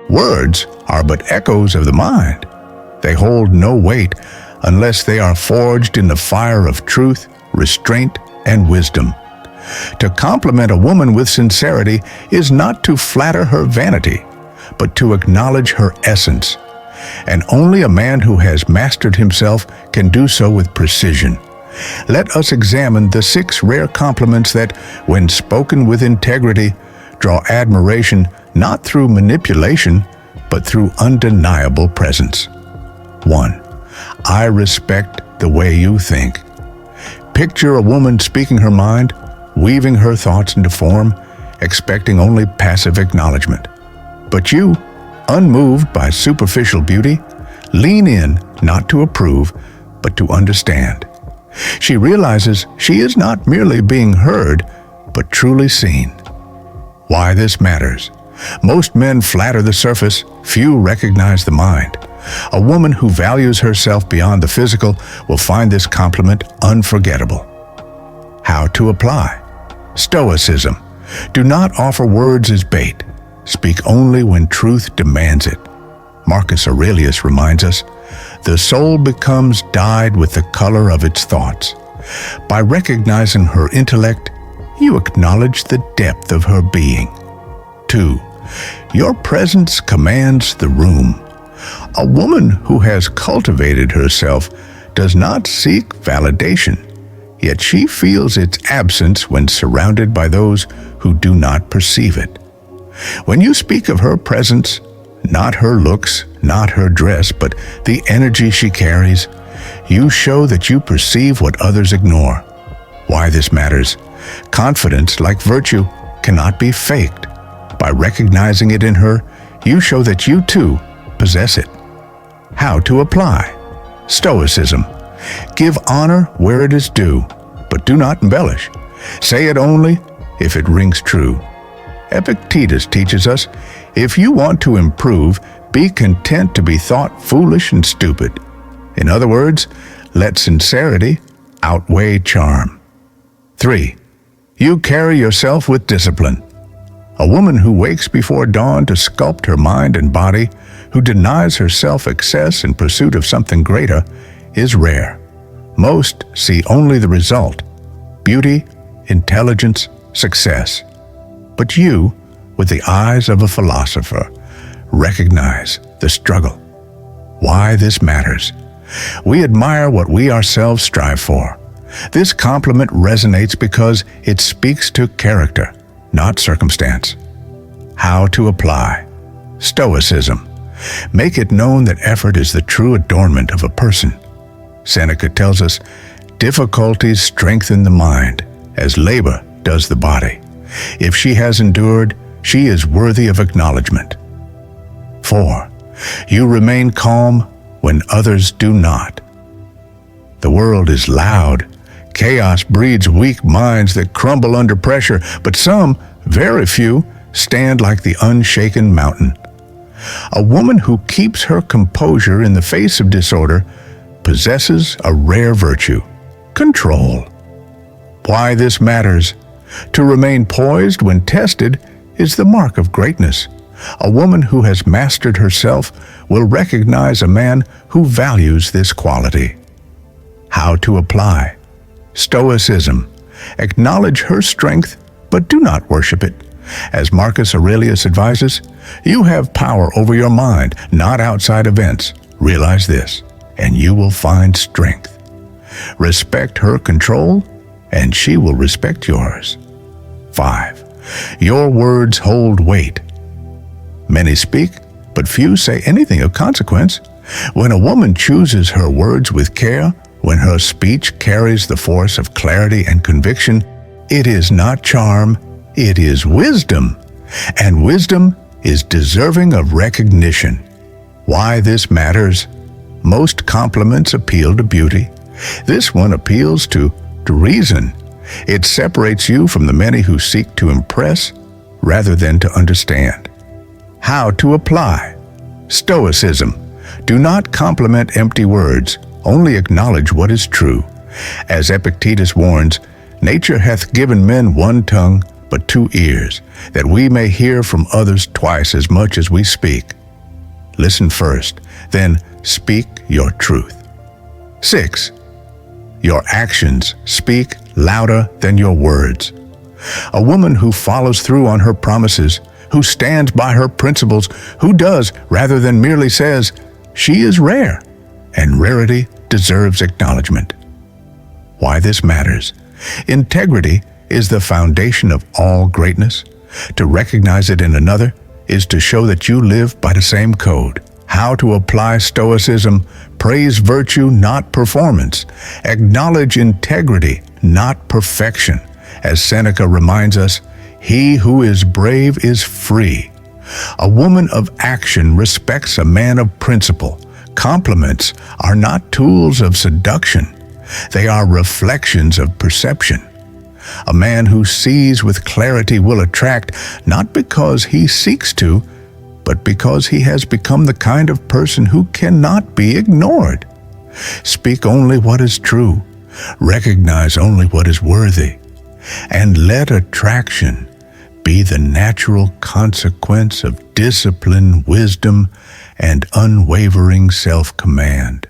Words are but echoes of the mind. They hold no weight unless they are forged in the fire of truth, restraint, and wisdom. To compliment a woman with sincerity is not to flatter her vanity, but to acknowledge her essence. And only a man who has mastered himself can do so with precision. Let us examine the 6 rare compliments that, when spoken with integrity, draw admiration not through manipulation, but through undeniable presence. 1. I respect the way you think. Picture a woman speaking her mind, weaving her thoughts into form, expecting only passive acknowledgement. But you, unmoved by superficial beauty, lean in not to approve, but to understand. She realizes she is not merely being heard, but truly seen. Why this matters. Most men flatter the surface, few recognize the mind. A woman who values herself beyond the physical will find this compliment unforgettable. How to apply. Stoicism. Do not offer words as bait. Speak only when truth demands it. Marcus Aurelius reminds us, the soul becomes dyed with the color of its thoughts. By recognizing her intellect, you acknowledge the depth of her being. 2. Your presence commands the room. A woman who has cultivated herself does not seek validation, yet she feels its absence when surrounded by those who do not perceive it. When you speak of her presence, not her looks, not her dress, but the energy she carries, you show that you perceive what others ignore. Why this matters? Confidence, like virtue, cannot be faked. By recognizing it in her, you show that you too possess it. How to apply. Stoicism. Give honor where it is due, but do not embellish. Say it only if it rings true. Epictetus teaches us, if you want to improve, be content to be thought foolish and stupid. In other words, let sincerity outweigh charm. 3. You carry yourself with discipline. A woman who wakes before dawn to sculpt her mind and body, who denies herself excess in pursuit of something greater, is rare. Most see only the result: beauty, intelligence, success. But you, with the eyes of a philosopher, recognize the struggle. Why this matters. We admire what we ourselves strive for. This compliment resonates because it speaks to character, not circumstance. How to apply. Stoicism. Make it known that effort is the true adornment of a person. Seneca tells us, difficulties strengthen the mind, as labor does the body. If she has endured, she is worthy of acknowledgement. 4. You remain calm when others do not. The world is loud. Chaos breeds weak minds that crumble under pressure, but some, very few, stand like the unshaken mountain. A woman who keeps her composure in the face of disorder possesses a rare virtue: control. Why this matters. To remain poised when tested is the mark of greatness. A woman who has mastered herself will recognize a man who values this quality. How to apply. Stoicism. Acknowledge her strength, but do not worship it. As Marcus Aurelius advises, you have power over your mind, not outside events. Realize this, and you will find strength. Respect her control, and she will respect yours. 5. Your words hold weight. Many speak, but few say anything of consequence. When a woman chooses her words with care, when her speech carries the force of clarity and conviction, it is not charm, it is wisdom. And wisdom is deserving of recognition. Why this matters? Most compliments appeal to beauty. This one appeals to reason. It separates you from the many who seek to impress rather than to understand. How to apply. Stoicism. Do not compliment empty words, only acknowledge what is true. As Epictetus warns, nature hath given men one tongue, but 2 ears, that we may hear from others twice as much as we speak. Listen first, then speak your truth. 6. Your actions speak louder than your words. A woman who follows through on her promises, who stands by her principles, who does rather than merely says, she is rare, and rarity deserves acknowledgement. Why this matters? Integrity is the foundation of all greatness. To recognize it in another is to show that you live by the same code. How to apply Stoicism: praise virtue, not performance. Acknowledge integrity, not perfection. As Seneca reminds us, he who is brave is free. A woman of action respects a man of principle. Compliments are not tools of seduction. They are reflections of perception. A man who sees with clarity will attract, not because he seeks to, but because he has become the kind of person who cannot be ignored. Speak only what is true. Recognize only what is worthy. And let attraction be the natural consequence of discipline, wisdom, and unwavering self-command.